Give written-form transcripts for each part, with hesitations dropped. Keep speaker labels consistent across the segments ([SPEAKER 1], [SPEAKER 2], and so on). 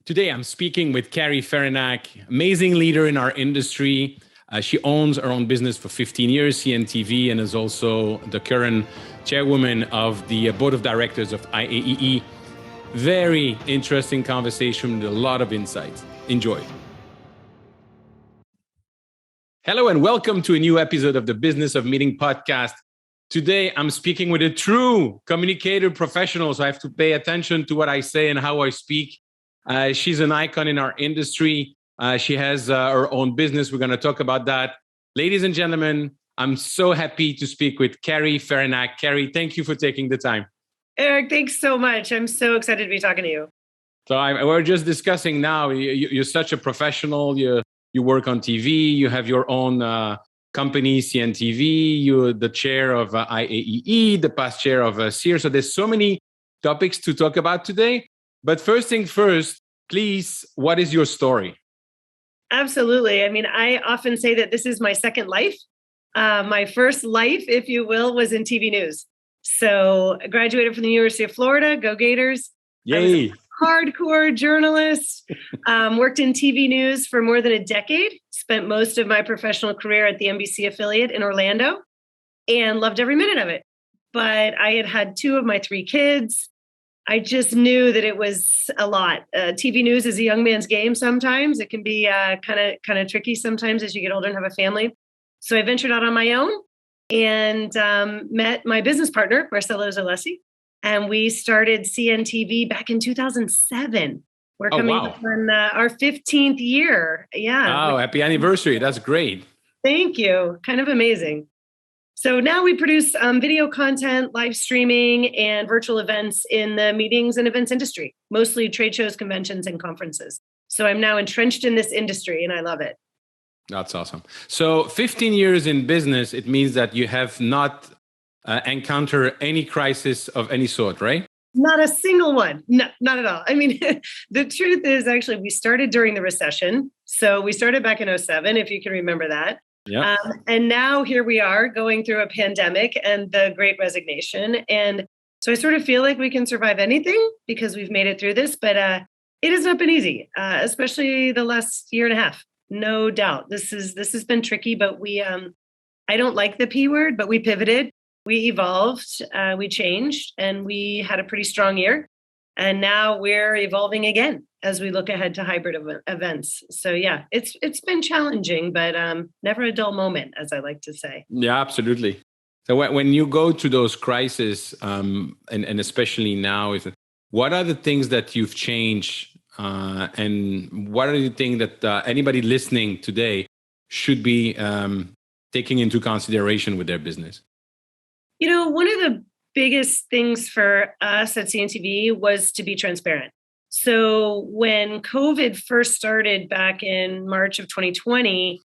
[SPEAKER 1] Today, I'm speaking with Carrie Ferenac, amazing leader in our industry. She owns her own business for 15 years, CNTV, and is also the current chairwoman of the board of directors of IAEE. Very interesting conversation with a lot of insights. Enjoy. Hello, and welcome to a new episode of the Business of Meeting podcast. Today, I'm speaking with a true communicator professional, so I have to pay attention to what I say and how I speak. She's an icon in our industry. She has her own business. We're going to talk about that. Ladies and gentlemen, I'm so happy to speak with Carrie Ferenac. Carrie, thank you for taking the time.
[SPEAKER 2] Eric, thanks so much. I'm so excited to be talking to you.
[SPEAKER 1] So we're just discussing now, you're such a professional. You work on TV. You have your own company, CNTV. You're the chair of IAEE, the past chair of SEER. So there's so many topics to talk about today. But first thing first, please, what is your story?
[SPEAKER 2] Absolutely. I mean, I often say that this is my second life. My first life, if you will, was in TV news. So I graduated from the University of Florida, go Gators.
[SPEAKER 1] Yay.
[SPEAKER 2] Hardcore journalist, worked in TV news for more than a decade, spent most of my professional career at the NBC affiliate in Orlando and loved every minute of it. But I had two of my three kids. I just knew that it was a lot. TV news is a young man's game sometimes. It can be kind of tricky sometimes as you get older and have a family. So I ventured out on my own and met my business partner, Marcelo Zalessi, and we started CNTV back in 2007. We're coming up on our 15th year. Yeah.
[SPEAKER 1] Oh, happy anniversary. That's great.
[SPEAKER 2] Thank you. Kind of amazing. So now we produce video content, live streaming, and virtual events in the meetings and events industry, mostly trade shows, conventions, and conferences. So I'm now entrenched in this industry and I love it.
[SPEAKER 1] That's awesome. So 15 years in business, it means that you have not encountered any crisis of any sort, right?
[SPEAKER 2] Not a single one. No, not at all. I mean, the truth is actually we started during the recession. So we started back in 2007, if you can remember that.
[SPEAKER 1] Yeah.
[SPEAKER 2] And now here we are going through a pandemic and the great resignation. And so I sort of feel like we can survive anything because we've made it through this, but it has not been easy, especially the last year and a half. No doubt. This has been tricky, but I don't like the P word, but we pivoted, we evolved, we changed, and we had a pretty strong year. And now we're evolving again as we look ahead to hybrid events. So yeah, it's been challenging, but never a dull moment, as I like to say.
[SPEAKER 1] Yeah, absolutely. So when you go to those crises, and especially now, what are the things that you've changed, and what are the things that anybody listening today should be taking into consideration with their business?
[SPEAKER 2] You know, one of the biggest things for us at CNTV was to be transparent. So when COVID first started back in March of 2020,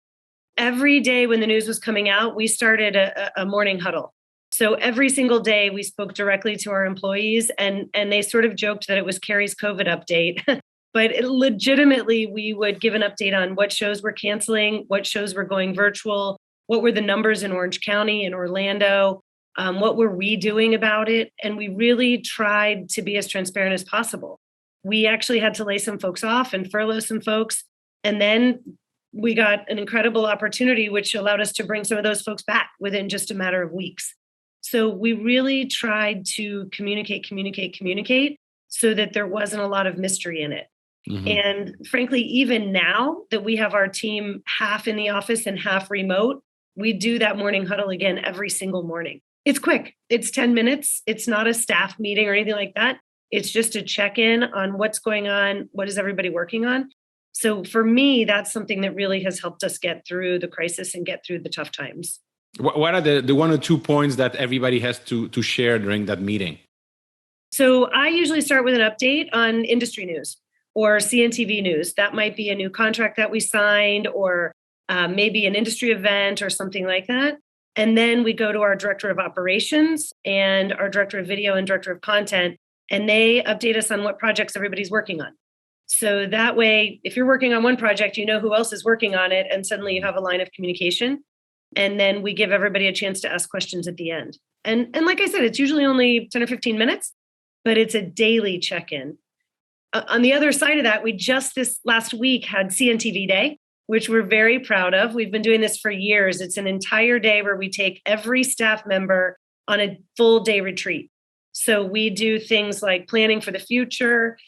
[SPEAKER 2] every day when the news was coming out, we started a morning huddle. So every single day we spoke directly to our employees and they sort of joked that it was Carrie's COVID update. But legitimately, we would give an update on what shows were canceling, what shows were going virtual, what were the numbers in Orange County, in Orlando, what were we doing about it? And we really tried to be as transparent as possible. We actually had to lay some folks off and furlough some folks. And then we got an incredible opportunity, which allowed us to bring some of those folks back within just a matter of weeks. So we really tried to communicate so that there wasn't a lot of mystery in it. Mm-hmm. And frankly, even now that we have our team half in the office and half remote, we do that morning huddle again every single morning. It's quick. It's 10 minutes. It's not a staff meeting or anything like that. It's just a check-in on what's going on. What is everybody working on? So for me, that's something that really has helped us get through the crisis and get through the tough times.
[SPEAKER 1] What are the 1 or 2 points that everybody has to share during that meeting?
[SPEAKER 2] So I usually start with an update on industry news or CNTV news. That might be a new contract that we signed or maybe an industry event or something like that. And then we go to our director of operations and our director of video and director of content, and they update us on what projects everybody's working on. So that way, if you're working on one project, you know who else is working on it, and suddenly you have a line of communication. And then we give everybody a chance to ask questions at the end. And like I said, it's usually only 10 or 15 minutes, but it's a daily check-in. on the other side of that, we just this last week had CNTV Day, which we're very proud of. We've been doing this for years. It's an entire day where we take every staff member on a full day retreat. So we do things like planning for the future,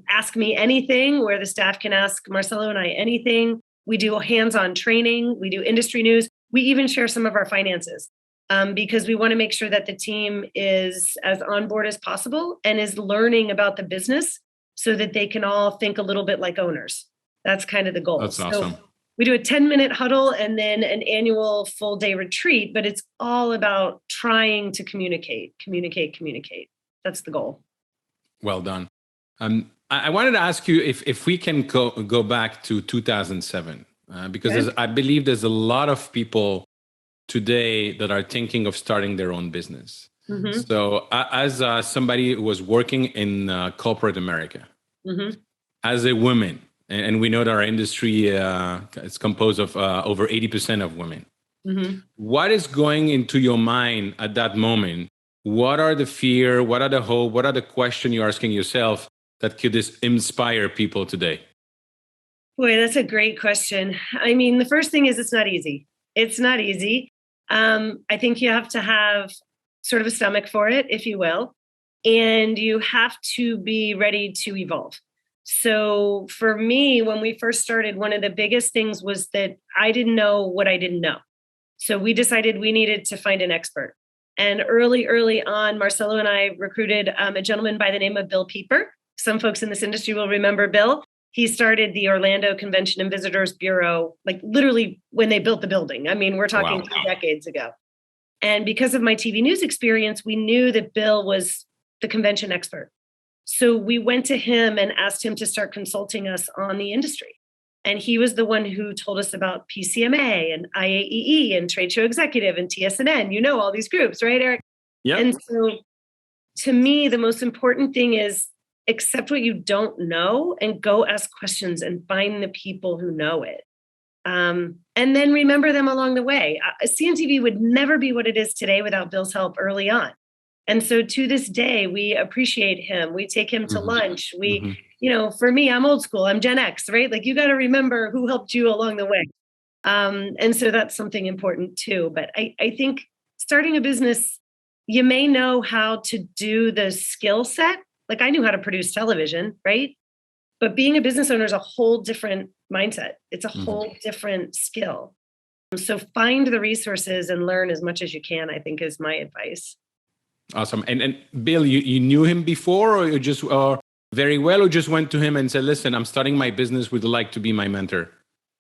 [SPEAKER 2] ask me anything, where the staff can ask Marcelo and I anything. We do hands-on training. We do industry news. We even share some of our finances because we want to make sure that the team is as on board as possible and is learning about the business so that they can all think a little bit like owners. That's kind of the goal.
[SPEAKER 1] That's awesome.
[SPEAKER 2] So we do a 10-minute huddle and then an annual full day retreat, but it's all about trying to communicate. That's the goal.
[SPEAKER 1] Well done. I wanted to ask you if we can go back to 2007, because I believe there's a lot of people today that are thinking of starting their own business. So as somebody who was working in corporate America, as a woman, and we know that our industry is composed of over 80% of women. What is going into your mind at that moment? What are the fear? What are the hope? What are the questions you're asking yourself that could inspire people today?
[SPEAKER 2] Boy, that's a great question. I mean, the first thing is it's not easy. It's not easy. I think you have to have sort of a stomach for it, if you will, and you have to be ready to evolve. So for me, when we first started, one of the biggest things was that I didn't know what I didn't know. So we decided we needed to find an expert. And early on, Marcelo and I recruited a gentleman by the name of Bill Pieper. Some folks in this industry will remember Bill. He started the Orlando Convention and Visitors Bureau, like literally when they built the building. I mean, we're talking 2 decades ago. And because of my TV news experience, we knew that Bill was the convention expert. So we went to him and asked him to start consulting us on the industry. And he was the one who told us about PCMA and IAEE and Trade Show Executive and TSNN. You know all these groups, right, Eric?
[SPEAKER 1] Yeah.
[SPEAKER 2] And so to me, the most important thing is accept what you don't know and go ask questions and find the people who know it. And then remember them along the way. CNTV would never be what it is today without Bill's help early on. And so to this day, we appreciate him. We take him to lunch. We, for me, I'm old school. I'm Gen X, right? Like you got to remember who helped you along the way. And so that's something important too. But I think starting a business, you may know how to do the skill set. Like I knew how to produce television, right? But being a business owner is a whole different mindset. It's a whole different skill. So find the resources and learn as much as you can, I think is my advice.
[SPEAKER 1] Awesome. And Bill, you knew him before or you just very well, or just went to him and said, listen, I'm starting my business. Would you like to be my mentor?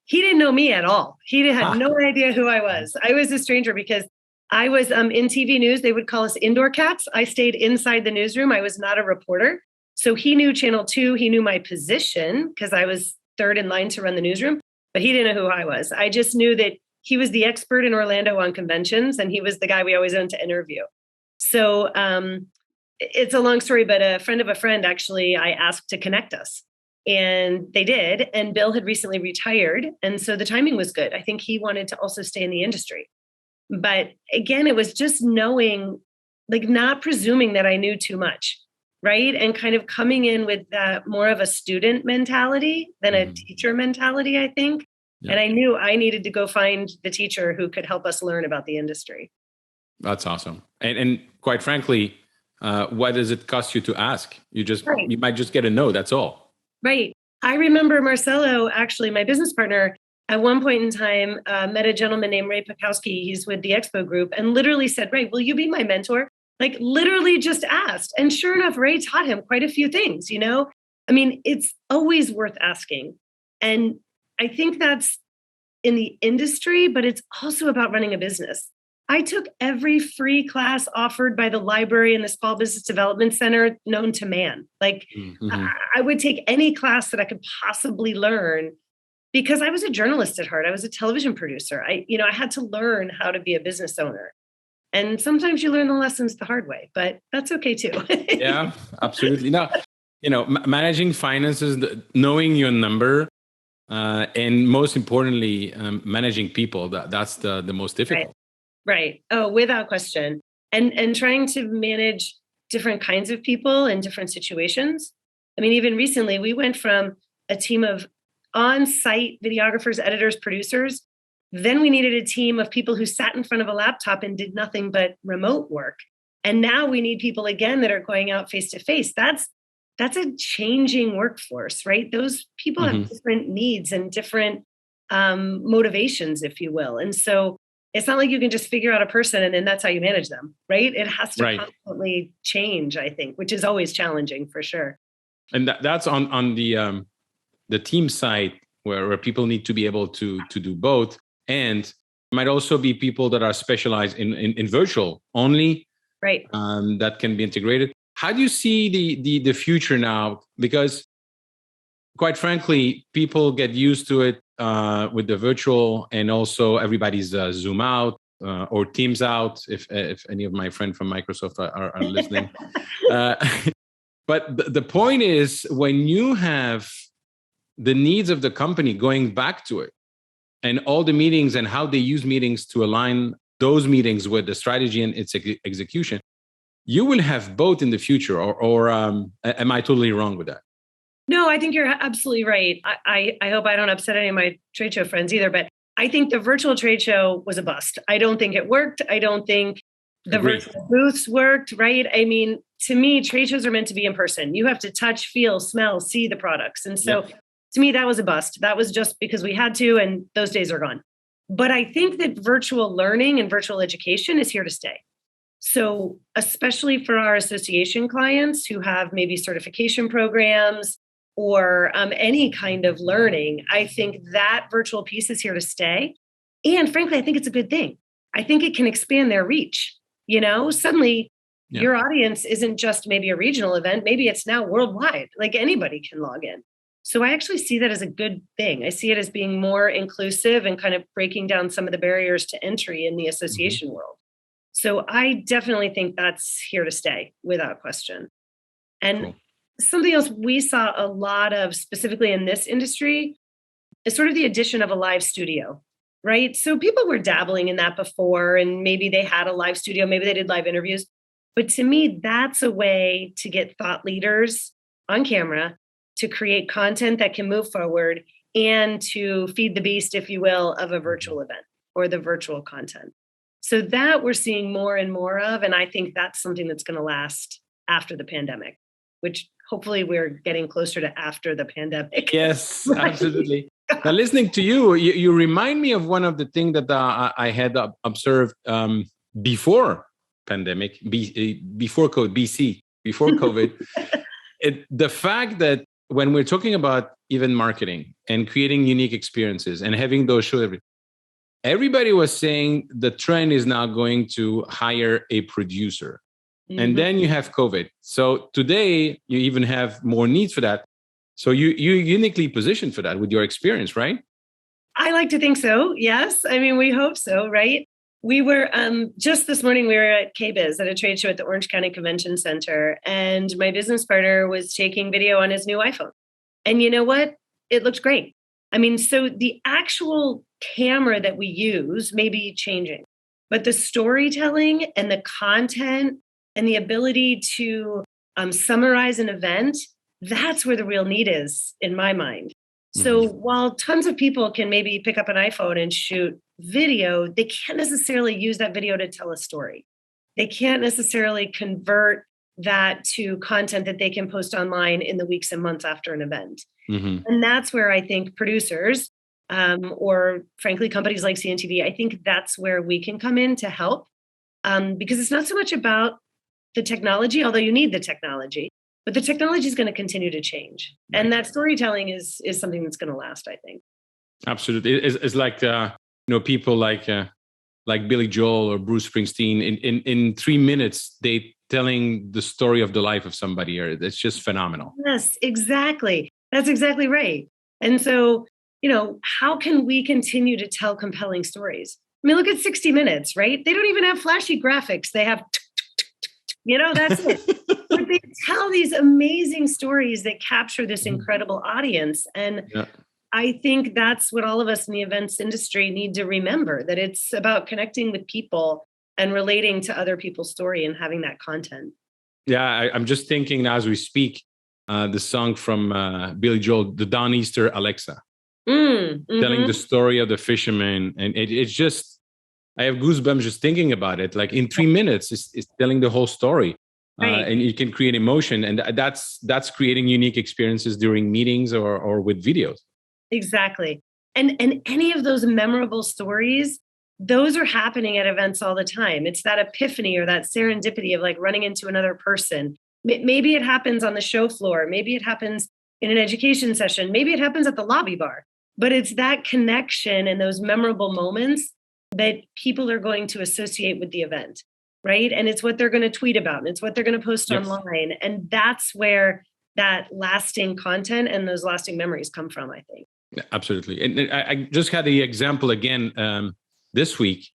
[SPEAKER 2] He didn't know me at all. He had no idea who I was. I was a stranger because I was in TV news. They would call us indoor cats. I stayed inside the newsroom. I was not a reporter. So he knew Channel 2. He knew my position because I was third in line to run the newsroom, but he didn't know who I was. I just knew that he was the expert in Orlando on conventions and he was the guy we always went to interview. So it's a long story, but a friend of a friend, actually, I asked to connect us and they did. And Bill had recently retired. And so the timing was good. I think he wanted to also stay in the industry. But again, it was just knowing, like not presuming that I knew too much, right? And kind of coming in with that more of a student mentality than a teacher mentality, I think. Yeah. And I knew I needed to go find the teacher who could help us learn about the industry.
[SPEAKER 1] That's awesome. And quite frankly, what does it cost you to ask? You might just get a no, that's all.
[SPEAKER 2] Right. I remember Marcelo, actually, my business partner, at one point in time, met a gentleman named Ray Pekowski. He's with the Expo Group and literally said, Ray, will you be my mentor? Like literally just asked. And sure enough, Ray taught him quite a few things, I mean, it's always worth asking. And I think that's in the industry, but it's also about running a business. I took every free class offered by the library and the Small Business Development Center known to man. Like I would take any class that I could possibly learn because I was a journalist at heart. I was a television producer. I had to learn how to be a business owner. And sometimes you learn the lessons the hard way, but that's okay too.
[SPEAKER 1] Yeah, absolutely. Now, managing finances, knowing your number, and most importantly, managing people, that's the most difficult.
[SPEAKER 2] Right. Oh, without question. And trying to manage different kinds of people in different situations. I mean, even recently, we went from a team of on-site videographers, editors, producers. Then we needed a team of people who sat in front of a laptop and did nothing but remote work. And now we need people again that are going out face to face. That's a changing workforce, right? Those people have different needs and different motivations, if you will. And so it's not like you can just figure out a person and then that's how you manage them, right? It has to constantly change, I think, which is always challenging for sure.
[SPEAKER 1] And that's on the team side where people need to be able to do both. And might also be people that are specialized in virtual only,
[SPEAKER 2] right?
[SPEAKER 1] That can be integrated. How do you see the future now? Because quite frankly, people get used to it with the virtual, and also everybody's Zoom out or Teams out. If any of my friends from Microsoft are listening, but the point is, when you have the needs of the company going back to it, and all the meetings and how they use meetings to align those meetings with the strategy and its execution, you will have both in the future. Or am I totally wrong with that?
[SPEAKER 2] No, I think you're absolutely right. I hope I don't upset any of my trade show friends either, but I think the virtual trade show was a bust. I don't think it worked. I don't think the virtual booths worked, right? I mean, to me, trade shows are meant to be in person. You have to touch, feel, smell, see the products. And so to me, that was a bust. That was just because we had to, and those days are gone. But I think that virtual learning and virtual education is here to stay. So especially for our association clients who have maybe certification programs or any kind of learning, I think that virtual piece is here to stay. And frankly, I think it's a good thing. I think it can expand their reach. You know, suddenly your audience isn't just maybe a regional event. Maybe it's now worldwide, like anybody can log in. So I actually see that as a good thing. I see it as being more inclusive and kind of breaking down some of the barriers to entry in the association world. So I definitely think that's here to stay without question. And something else we saw a lot of specifically in this industry is sort of the addition of a live studio, right? So people were dabbling in that before, and maybe they had a live studio, maybe they did live interviews. But to me, that's a way to get thought leaders on camera to create content that can move forward and to feed the beast, if you will, of a virtual event or the virtual content. So that we're seeing more and more of. And I think that's something that's going to last after the pandemic, which hopefully we're getting closer to after the pandemic.
[SPEAKER 1] Yes, absolutely. Now, listening to you remind me of one of the things that I had observed before pandemic, before COVID. The fact that when we're talking about even marketing and creating unique experiences and having those shows, everybody was saying the trend is now going to hire a producer. And then you have COVID. So today you even have more needs for that. So you're uniquely positioned for that with your experience, right?
[SPEAKER 2] I like to think so. Yes. I mean, we hope so, right? We were just this morning, we were at KBIS at a trade show at the Orange County Convention Center. And my business partner was taking video on his new iPhone. And you know what? It looked great. I mean, so the actual camera that we use may be changing, but the storytelling and the content and the ability to summarize an event, that's where the real need is in my mind. So while tons of people can maybe pick up an iPhone and shoot video, they can't necessarily use that video to tell a story. They can't necessarily convert that to content that they can post online in the weeks and months after an event. And that's where I think producers or frankly, companies like CNTV, I think that's where we can come in to help because it's not so much about the technology, although you need the technology, but the technology is going to continue to change. And that storytelling is something that's going to last, I think.
[SPEAKER 1] Absolutely. It's like, people like Billy Joel or Bruce Springsteen in 3 minutes, they telling the story of the life of somebody. It's just phenomenal.
[SPEAKER 2] Yes, exactly. That's exactly right. And so, how can we continue to tell compelling stories? I mean, look at 60 Minutes, right? They don't even have flashy graphics. They have, that's it. But they tell these amazing stories that capture this incredible audience. And I think that's what all of us in the events industry need to remember, that it's about connecting with people and relating to other people's story and having that content.
[SPEAKER 1] Yeah, I'm just thinking now as we speak, the song from Billy Joel, the Downeaster Alexa, telling the
[SPEAKER 2] Mm-hmm.
[SPEAKER 1] story of the fisherman. And it's just, I have goosebumps just thinking about it. Like in 3 minutes, it's telling the whole story.
[SPEAKER 2] Right.
[SPEAKER 1] And you can create emotion. And that's creating unique experiences during meetings or with videos.
[SPEAKER 2] Exactly. And any of those memorable stories, those are happening at events all the time. It's that epiphany or that serendipity of like running into another person. Maybe it happens on the show floor. Maybe it happens in an education session. Maybe it happens at the lobby bar. But it's that connection and those memorable moments that people are going to associate with the event, right? And it's what they're going to tweet about, and it's what they're going to post
[SPEAKER 1] Yes.
[SPEAKER 2] online. And that's where that lasting content and those lasting memories come from, I think.
[SPEAKER 1] Absolutely. And I just had the example again this week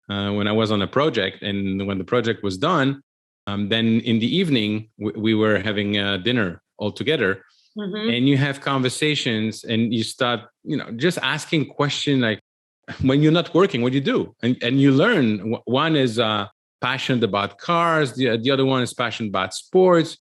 [SPEAKER 1] when I was on a project. And when the project was done, then in the evening, we were having dinner all together.
[SPEAKER 2] Mm-hmm.
[SPEAKER 1] And you have conversations and you start, just asking questions like, when you're not working, what do you do? And you learn. One is passionate about cars. The other one is passionate about sports.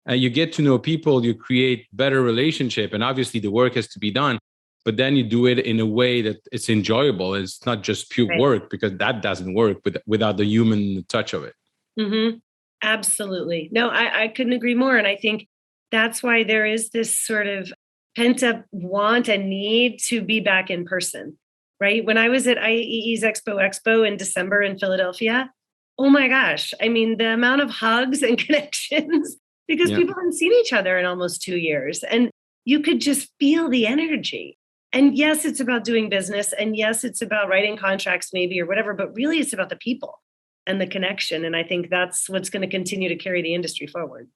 [SPEAKER 1] You get to know people. You create better relationship. And obviously the work has to be done. But then you do it in a way that it's enjoyable. It's not just pure
[SPEAKER 2] Right.
[SPEAKER 1] work, because that doesn't work without the human touch of it.
[SPEAKER 2] Mm-hmm. Absolutely. No, I couldn't agree more. And I think that's why there is this sort of pent up want and need to be back in person, right? When I was at IAEE's Expo in December in Philadelphia, oh my gosh. I mean, the amount of hugs and connections, because people haven't seen each other in almost 2 years. And you could just feel the energy. And yes, it's about doing business. And yes, it's about writing contracts maybe or whatever, but really it's about the people and the connection. And I think that's what's going to continue to carry the industry forward.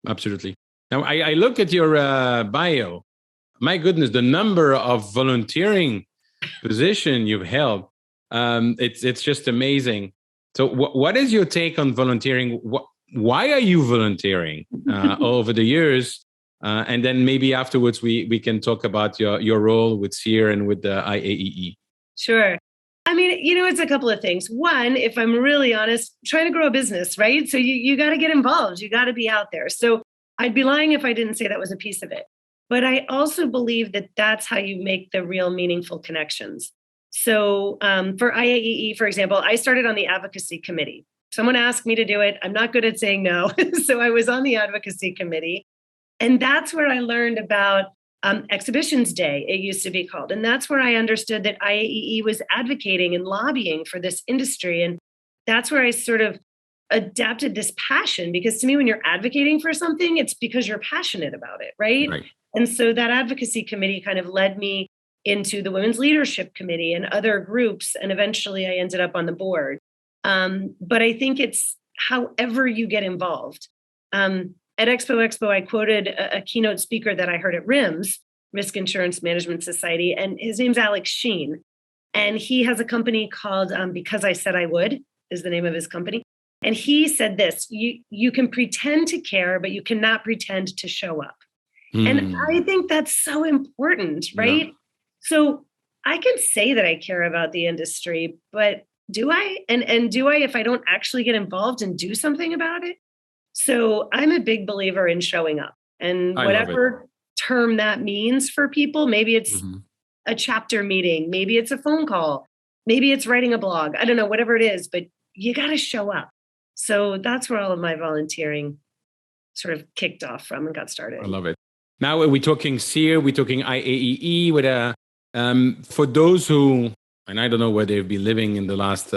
[SPEAKER 1] Absolutely. Now, I look at your bio. My goodness, the number of volunteering position you've held, it's just amazing. So what is your take on volunteering? Why are you volunteering over the years? And then maybe afterwards we can talk about your role with SEER and with the IAEE.
[SPEAKER 2] Sure. I mean, it's a couple of things. One, if I'm really honest, trying to grow a business, right? So you got to get involved. You got to be out there. So I'd be lying if I didn't say that was a piece of it. But I also believe that that's how you make the real meaningful connections. So for IAEE, for example, I started on the advocacy committee. Someone asked me to do it. I'm not good at saying no. So I was on the advocacy committee. And that's where I learned about Exhibitions Day, it used to be called. And that's where I understood that IAEE was advocating and lobbying for this industry. And that's where I sort of adapted this passion, because to me, when you're advocating for something, it's because you're passionate about it, right? And so that advocacy committee kind of led me into the Women's Leadership Committee and other groups. And eventually I ended up on the board. But I think it's however you get involved. At Expo, I quoted a keynote speaker that I heard at RIMS, Risk Insurance Management Society, and his name's Alex Sheen. And he has a company called Because I Said I Would, is the name of his company. And he said this: you can pretend to care, but you cannot pretend to show up. And I think that's so important, right? Yeah. So I can say that I care about the industry, but do I? And do I if I don't actually get involved and do something about it? So I'm a big believer in showing up, and whatever term that means for people. Maybe it's a chapter meeting, maybe it's a phone call, maybe it's writing a blog. I don't know, whatever it is, but you got to show up. So that's where all of my volunteering sort of kicked off from and got started.
[SPEAKER 1] I love it. Now we're talking SEER, we're talking IAEE. With for those who, and I don't know where they've been living in the last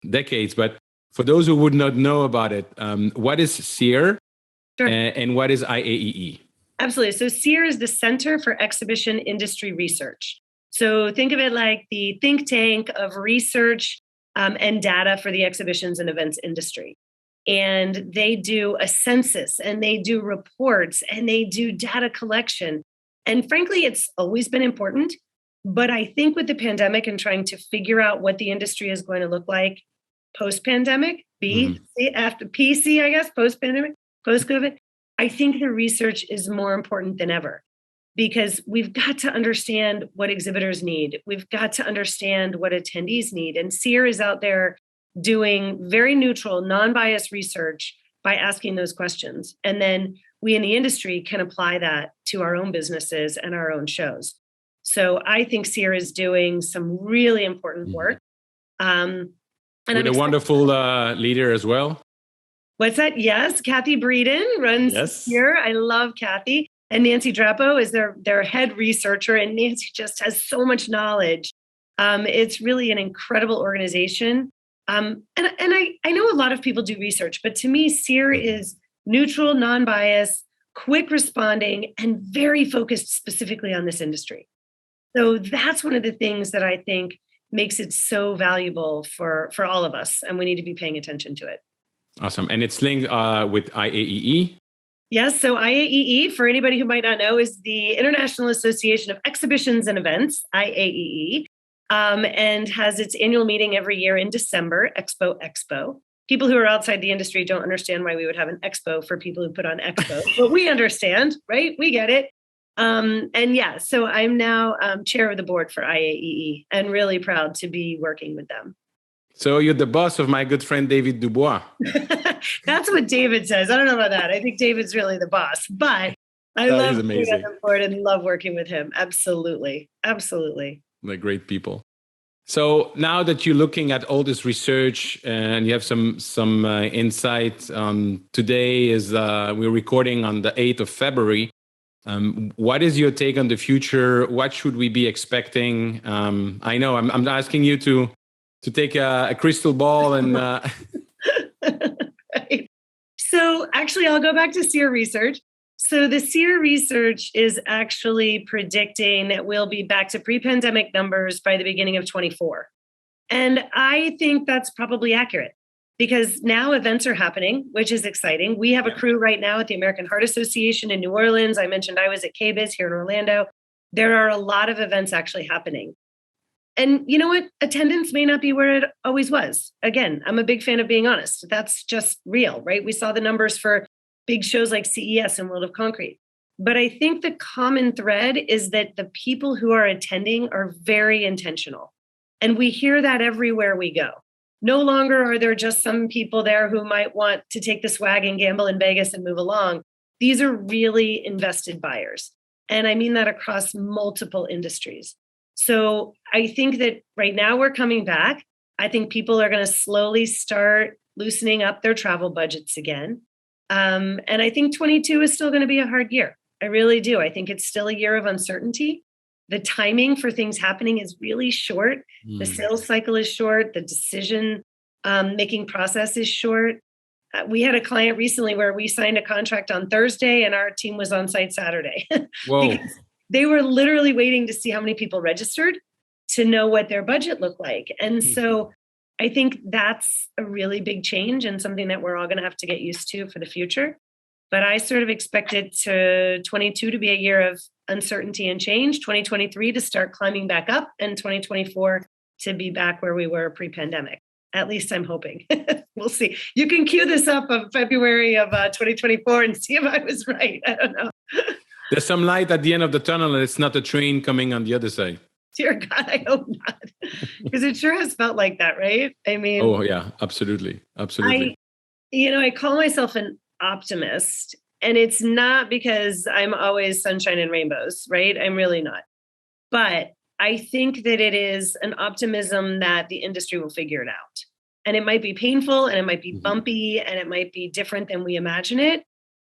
[SPEAKER 1] decades, but for those who would not know about it, what is SEER and what is IAEE?
[SPEAKER 2] Absolutely. So SEER is the Center for Exhibition Industry Research. So think of it like the think tank of research and data for the exhibitions and events industry. And they do a census and they do reports and they do data collection. And frankly, it's always been important. But I think with the pandemic and trying to figure out what the industry is going to look like post-pandemic, after PC, I guess, post-pandemic, post-COVID, I think the research is more important than ever, because we've got to understand what exhibitors need. We've got to understand what attendees need. And SEER is out there doing very neutral, non-biased research by asking those questions. And then we in the industry can apply that to our own businesses and our own shows. So I think SEER is doing some really important work. And
[SPEAKER 1] with a wonderful leader as well.
[SPEAKER 2] What's that? Yes, Kathy Breeden runs SEER. I love Kathy. And Nancy Drapo is their head researcher. And Nancy just has so much knowledge. It's really an incredible organization. And I know a lot of people do research, but to me, SEER is neutral, non-biased, quick responding, and very focused specifically on this industry. So that's one of the things that I think makes it so valuable for all of us. And we need to be paying attention to it.
[SPEAKER 1] Awesome. And it's linked with IAEE.
[SPEAKER 2] Yes. So IAEE, for anybody who might not know, is the International Association of Exhibitions and Events, IAEE, and has its annual meeting every year in December, Expo. People who are outside the industry don't understand why we would have an expo for people who put on expo, but we understand, right? We get it. So I'm now chair of the board for IAEE and really proud to be working with them.
[SPEAKER 1] So you're the boss of my good friend, David Dubois.
[SPEAKER 2] That's what David says. I don't know about that. I think David's really the boss, but I love being on the board and love working with him. Absolutely. Absolutely.
[SPEAKER 1] They're great people. So now that you're looking at all this research and you have some insight, today is we're recording on the 8th of February. What is your take on the future? What should we be expecting? I know I'm asking you to take a crystal ball and.
[SPEAKER 2] Right. So actually, I'll go back to SEER research. So the SEER research is actually predicting that we'll be back to pre-pandemic numbers by the beginning of 24. And I think that's probably accurate because now events are happening, which is exciting. We have a crew right now at the American Heart Association in New Orleans. I mentioned I was at KBIS here in Orlando. There are a lot of events actually happening. And you know what? Attendance may not be where it always was. Again, I'm a big fan of being honest. That's just real, right? We saw the numbers for big shows like CES and World of Concrete. But I think the common thread is that the people who are attending are very intentional. And we hear that everywhere we go. No longer are there just some people there who might want to take the swag and gamble in Vegas and move along. These are really invested buyers. And I mean that across multiple industries. So I think that right now we're coming back. I think people are going to slowly start loosening up their travel budgets again. And I think 22 is still going to be a hard year. I really do. I think it's still a year of uncertainty. The timing for things happening is really short. The sales cycle is short. The decision making process is short. We had a client recently where we signed a contract on Thursday and our team was on site Saturday.
[SPEAKER 1] Whoa.
[SPEAKER 2] They were literally waiting to see how many people registered to know what their budget looked like. And so I think that's a really big change and something that we're all going to have to get used to for the future. But I sort of expected 22 to be a year of uncertainty and change, 2023 to start climbing back up, and 2024 to be back where we were pre-pandemic. At least I'm hoping. We'll see. You can cue this up of February of 2024 and see if I was right. I don't know.
[SPEAKER 1] There's some light at the end of the tunnel and it's not a train coming on the other side.
[SPEAKER 2] Dear God, I hope not. Because it sure has felt like that, right? I mean.
[SPEAKER 1] Oh, yeah, absolutely. Absolutely.
[SPEAKER 2] I call myself an optimist. And it's not because I'm always sunshine and rainbows, right? I'm really not. But I think that it is an optimism that the industry will figure it out. And it might be painful and it might be bumpy and it might be different than we imagine it.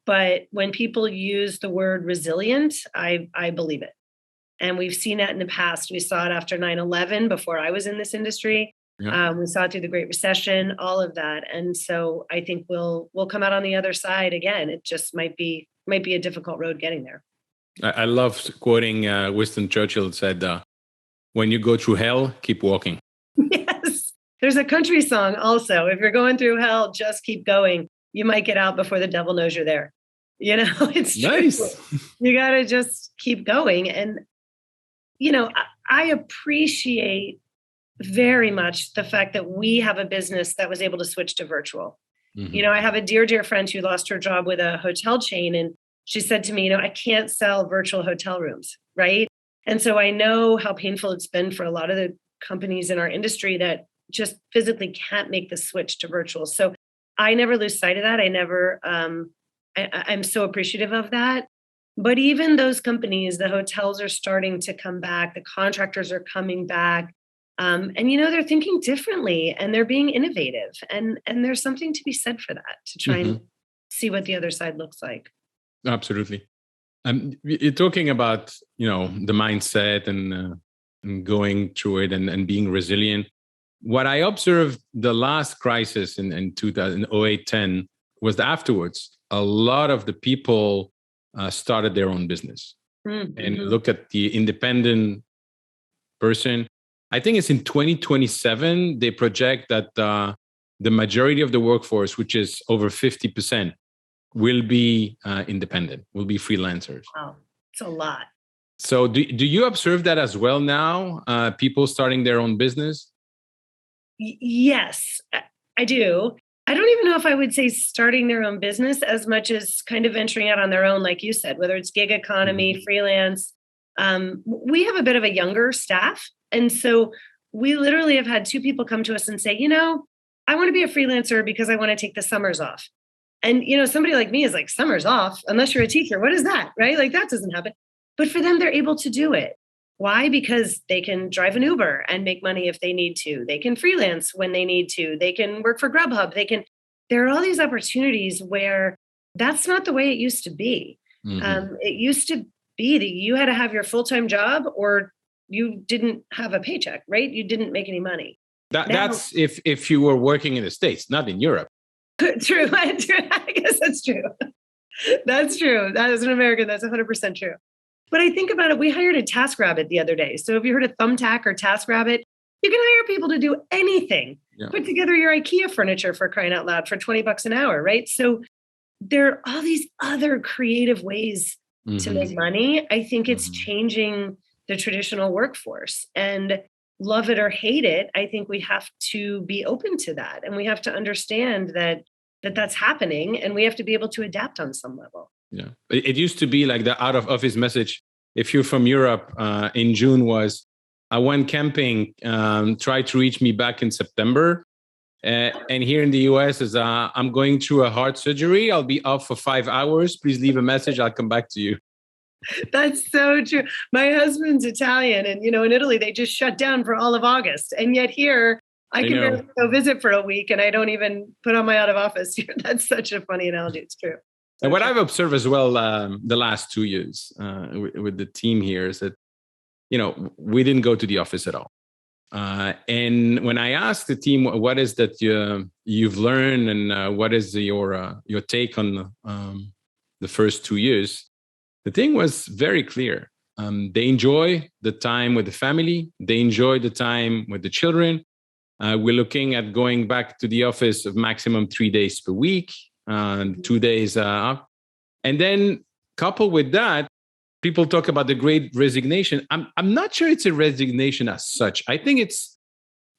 [SPEAKER 2] But when people use the word resilient, I believe it. And we've seen that in the past. We saw it after 9/11 before I was in this industry. Yeah. We saw it through the Great Recession, all of that. And so I think we'll come out on the other side again. It just might be a difficult road getting there.
[SPEAKER 1] I love quoting Winston Churchill said, when you go through hell, keep walking.
[SPEAKER 2] Yes. There's a country song also. If you're going through hell, just keep going. You might get out before the devil knows you're there. You know, it's
[SPEAKER 1] nice.
[SPEAKER 2] True. You got to just keep going. And, you know, I appreciate very much the fact that we have a business that was able to switch to virtual. You know, I have a dear friend who lost her job with a hotel chain. And she said to me, you know, I can't sell virtual hotel rooms. Right. And so I know how painful it's been for a lot of the companies in our industry that just physically can't make the switch to virtual. So I never lose sight of that. I never I'm so appreciative of that. But even those companies, the hotels are starting to come back, the contractors are coming back. And they're thinking differently and they're being innovative. And there's something to be said for that, to try and see what the other side looks like.
[SPEAKER 1] Absolutely. You're talking about, the mindset and going through it and being resilient. What I observed the last crisis in 2008-10 was that afterwards, a lot of the people started their own business. Mm-hmm. And look at the independent person. I think it's in 2027, they project that the majority of the workforce, which is over 50%, will be independent, will be freelancers.
[SPEAKER 2] Wow, it's a lot.
[SPEAKER 1] So do you observe that as well now, people starting their own business?
[SPEAKER 2] Yes, I do. I don't even know if I would say starting their own business as much as kind of venturing out on their own, like you said, whether it's gig economy, freelance. We have a bit of a younger staff. And so we literally have had 2 people come to us and say, I want to be a freelancer because I want to take the summers off. And, somebody like me is like, summers off, unless you're a teacher. What is that? Right? Like that doesn't happen. But for them, they're able to do it. Why? Because they can drive an Uber and make money if they need to. They can freelance when they need to. They can work for Grubhub. There are all these opportunities where that's not the way it used to be. Mm-hmm. It used to be that you had to have your full-time job or you didn't have a paycheck, right? You didn't make any money.
[SPEAKER 1] That's if you were working in the States, not in Europe.
[SPEAKER 2] True. I guess that's true. That's true. That is an American. That's 100% true. But I think about it. We hired a TaskRabbit the other day. So have you heard of Thumbtack or TaskRabbit? You can hire people to do anything. Yeah. Put together your IKEA furniture for crying out loud for $20 an hour, right? So there are all these other creative ways to make money. I think it's changing the traditional workforce, and love it or hate it, I think we have to be open to that. And we have to understand that that's happening, and we have to be able to adapt on some level.
[SPEAKER 1] Yeah. It used to be like the out of office message. If you're from Europe, in June was, I went camping, try to reach me back in September. And here in the US is, I'm going through a heart surgery. I'll be off for 5 hours. Please leave a message. I'll come back to you.
[SPEAKER 2] That's so true. My husband's Italian, and in Italy they just shut down for all of August, and yet here I can barely go visit for a week, and I don't even put on my out of office here. That's such a funny analogy. It's true.
[SPEAKER 1] And what I've observed as well the last 2 years with the team here is that we didn't go to the office at all. And when I asked the team, what is that you've learned, and what is your take on the first 2 years? The thing was very clear. They enjoy the time with the family. They enjoy the time with the children. We're looking at going back to the office of maximum 3 days per week, 2 days off. And then coupled with that, people talk about the great resignation. I'm not sure it's a resignation as such. I think it's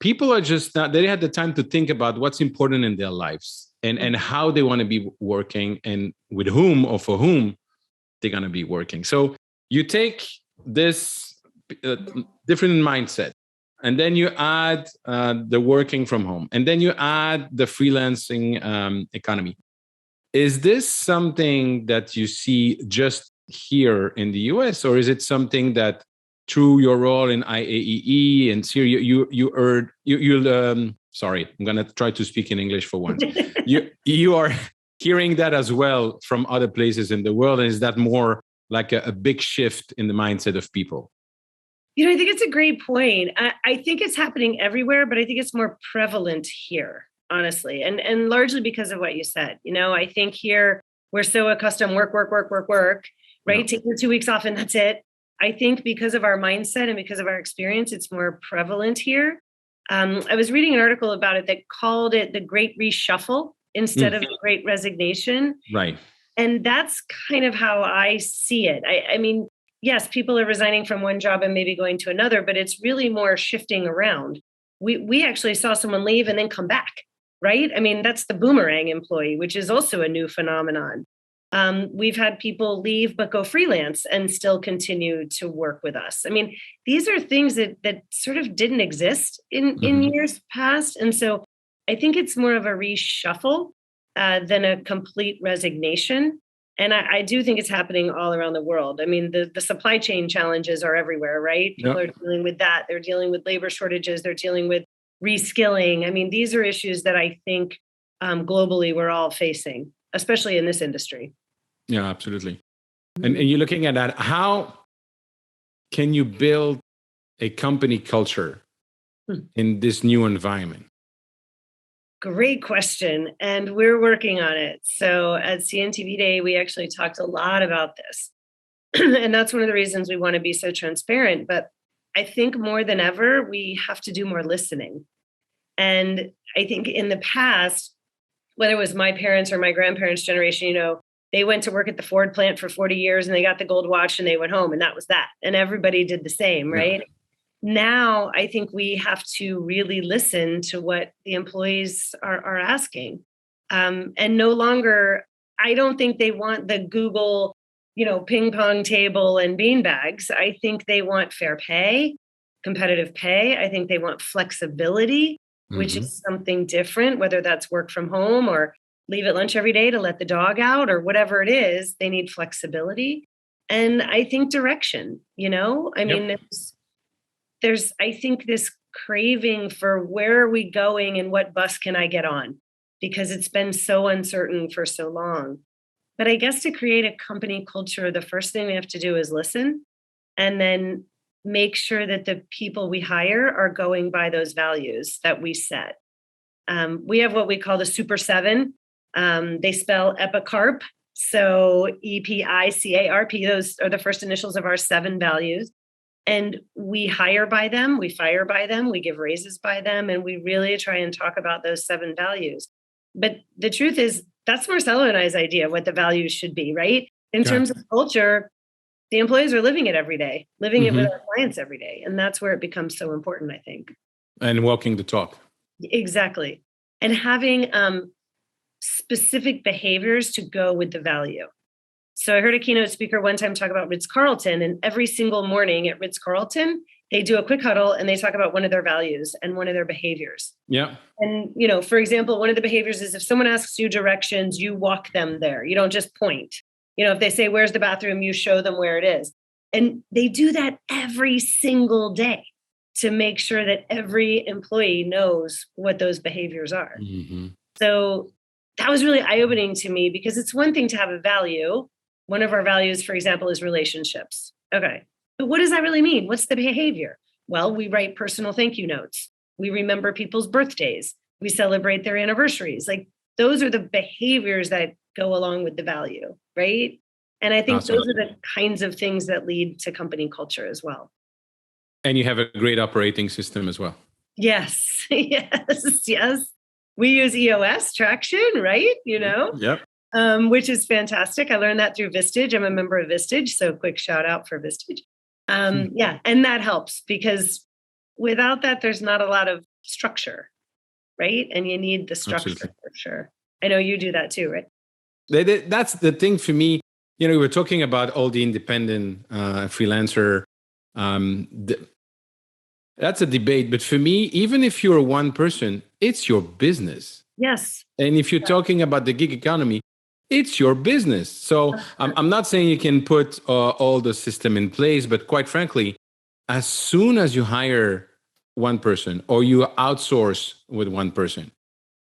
[SPEAKER 1] people are just not, they had the time to think about what's important in their lives and how they want to be working and with whom or for whom they're going to be working. So you take this different mindset, and then you add the working from home, and then you add the freelancing economy. Is this something that you see just here in the US, or is it something that through your role in IAEE and SEER, sorry, I'm going to try to speak in English for once. you are hearing that as well from other places in the world? And is that more like a big shift in the mindset of people?
[SPEAKER 2] I think it's a great point. I think it's happening everywhere, but I think it's more prevalent here, honestly, and largely because of what you said. I think here we're so accustomed work, right? No. Take your 2 weeks off and that's it. I think because of our mindset and because of our experience, it's more prevalent here. I was reading an article about it that called it the Great Reshuffle instead of the Great Resignation.
[SPEAKER 1] Right.
[SPEAKER 2] And that's kind of how I see it. I mean, yes, people are resigning from one job and maybe going to another, but it's really more shifting around. We actually saw someone leave and then come back, right? I mean, that's the boomerang employee, which is also a new phenomenon. We've had people leave but go freelance and still continue to work with us. I mean, these are things that sort of didn't exist in years past. And so I think it's more of a reshuffle than a complete resignation. And I do think it's happening all around the world. I mean, the supply chain challenges are everywhere, right? People are dealing with that. They're dealing with labor shortages. They're dealing with reskilling. I mean, these are issues that I think globally we're all facing, especially in this industry.
[SPEAKER 1] Yeah, absolutely. And you're looking at that. How can you build a company culture in this new environment?
[SPEAKER 2] Great question. And we're working on it. So at CNTV Day, we actually talked a lot about this. And that's one of the reasons we want to be so transparent. But I think more than ever, we have to do more listening. And I think in the past, whether it was my parents or my grandparents' generation, they went to work at the Ford plant for 40 years and they got the gold watch and they went home, and that was that. And everybody did the same, right? Yeah. Now, I think we have to really listen to what the employees are asking. And no longer, I don't think they want the Google, ping pong table and bean bags. I think they want fair pay, competitive pay. I think they want flexibility, which is something different, whether that's work from home or leave at lunch every day to let the dog out or whatever it is. They need flexibility. And I think direction, I mean, there's, I think, this craving for where are we going and what bus can I get on? Because it's been so uncertain for so long. But I guess to create a company culture, the first thing we have to do is listen and then make sure that the people we hire are going by those values that we set. We have what we call the Super Seven. They spell EPICARP. So EPICARP, those are the first initials of our 7 values. And we hire by them, we fire by them, we give raises by them, and we really try and talk about those 7 values. But the truth is, that's Marcelo and I's idea of what the values should be, right? In terms of culture, the employees are living it every day, living it with our clients every day. And that's where it becomes so important, I think.
[SPEAKER 1] And walking the talk.
[SPEAKER 2] Exactly. And having specific behaviors to go with the value. So I heard a keynote speaker one time talk about Ritz-Carlton, and every single morning at Ritz-Carlton, they do a quick huddle and they talk about one of their values and one of their behaviors.
[SPEAKER 1] Yeah.
[SPEAKER 2] And, for example, one of the behaviors is if someone asks you directions, you walk them there. You don't just point. If they say, where's the bathroom, you show them where it is. And they do that every single day to make sure that every employee knows what those behaviors are. So that was really eye-opening to me, because it's one thing to have a value. One of our values, for example, is relationships. Okay. But what does that really mean? What's the behavior? Well, we write personal thank you notes. We remember people's birthdays. We celebrate their anniversaries. Like, those are the behaviors that go along with the value, right? And I think those are the kinds of things that lead to company culture as well.
[SPEAKER 1] And you have a great operating system as well.
[SPEAKER 2] Yes, yes. We use EOS traction, right?
[SPEAKER 1] Yep.
[SPEAKER 2] Which is fantastic. I learned that through Vistage. I'm a member of Vistage, so quick shout out for Vistage. Yeah, and that helps, because without that, there's not a lot of structure, right? And you need the structure. Absolutely. For sure. I know you do that too, right?
[SPEAKER 1] That's the thing for me. We were talking about all the independent freelancer. That's a debate. But for me, even if you're one person, it's your business.
[SPEAKER 2] Yes.
[SPEAKER 1] And if you're talking about the gig economy, it's your business. So I'm not saying you can put all the system in place, but quite frankly, as soon as you hire one person or you outsource with one person,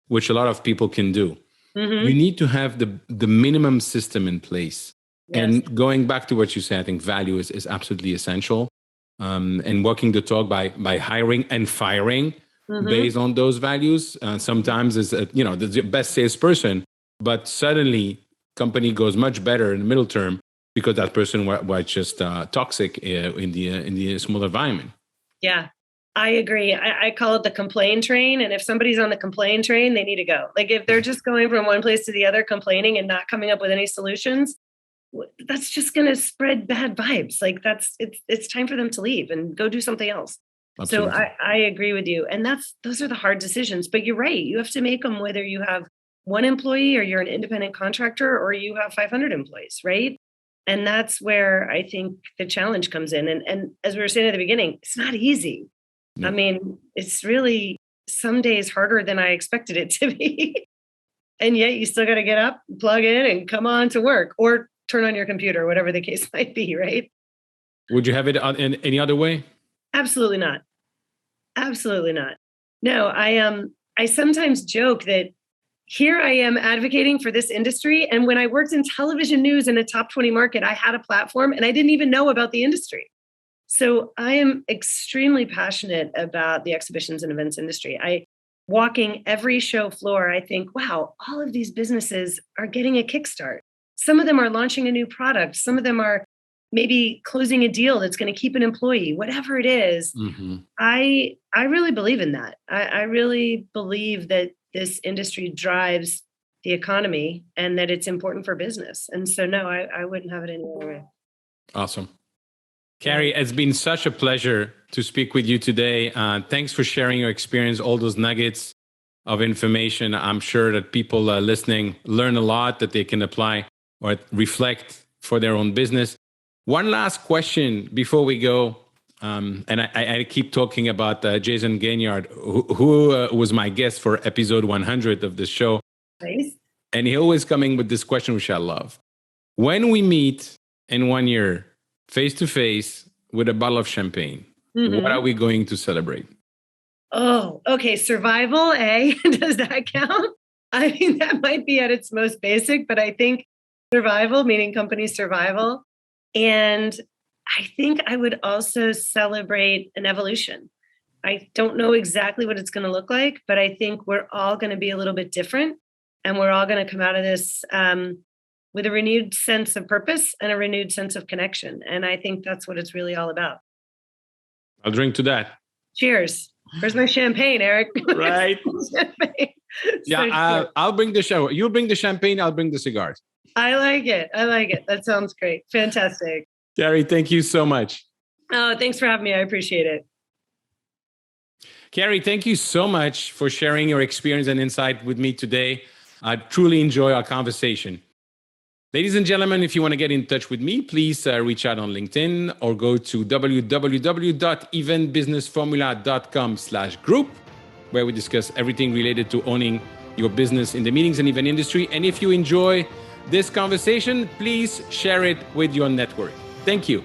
[SPEAKER 1] which a lot of people can do, you need to have the minimum system in place. Yes. And going back to what you said, I think value is absolutely essential. And walking the talk by hiring and firing based on those values. Sometimes is the best salesperson, but suddenly company goes much better in the middle term because that person was just toxic in the small environment.
[SPEAKER 2] Yeah, I agree. I call it the complain train. And if somebody's on the complain train, they need to go. Like, if they're just going from one place to the other, complaining and not coming up with any solutions, that's just going to spread bad vibes. Like, it's time for them to leave and go do something else. Absolutely. So I agree with you. And those are the hard decisions, but you're right. You have to make them whether you have one employee or you're an independent contractor or you have 500 employees, right? And that's where I think the challenge comes in. And as we were saying at the beginning, it's not easy. No. I mean, it's really some days harder than I expected it to be. And yet you still got to get up, plug in, and come on to work or turn on your computer, whatever the case might be, right?
[SPEAKER 1] Would you have it in any other way?
[SPEAKER 2] Absolutely not. Absolutely not. No, I sometimes joke that here I am advocating for this industry. And when I worked in television news in a top 20 market, I had a platform and I didn't even know about the industry. So I am extremely passionate about the exhibitions and events industry. Walking every show floor, I think, wow, all of these businesses are getting a kickstart. Some of them are launching a new product. Some of them are maybe closing a deal that's going to keep an employee, whatever it is.
[SPEAKER 1] Mm-hmm.
[SPEAKER 2] I really believe in that. I really believe that this industry drives the economy and that it's important for business. And so, no, I wouldn't have it any other way.
[SPEAKER 1] Awesome. Carrie, it's been such a pleasure to speak with you today. Thanks for sharing your experience, all those nuggets of information. I'm sure that people listening learn a lot that they can apply or reflect for their own business. One last question before we go. And I keep talking about Jason Gaignard, who was my guest for episode 100 of the show.
[SPEAKER 2] Nice.
[SPEAKER 1] And he always coming with this question, which I love. When we meet in 1 year, face to face with a bottle of champagne, what are we going to celebrate?
[SPEAKER 2] Oh, okay. Survival, eh? Does that count? I mean, that might be at its most basic, but I think survival, meaning company survival. And I think I would also celebrate an evolution. I don't know exactly what it's going to look like, but I think we're all going to be a little bit different. And we're all going to come out of this with a renewed sense of purpose and a renewed sense of connection. And I think that's what it's really all about.
[SPEAKER 1] I'll drink to that.
[SPEAKER 2] Cheers. Where's my champagne, Eric?
[SPEAKER 1] Right.
[SPEAKER 2] Champagne.
[SPEAKER 1] Yeah, I'll bring the shower. You'll bring the champagne. I'll bring the cigars.
[SPEAKER 2] I like it. That sounds great. Fantastic.
[SPEAKER 1] Carrie, thank you so much.
[SPEAKER 2] Oh, thanks for having me. I appreciate it.
[SPEAKER 1] Carrie, thank you so much for sharing your experience and insight with me today. I truly enjoy our conversation. Ladies and gentlemen, if you want to get in touch with me, please reach out on LinkedIn or go to www.eventbusinessformula.com/group, where we discuss everything related to owning your business in the meetings and event industry. And if you enjoy this conversation, please share it with your network. Thank you.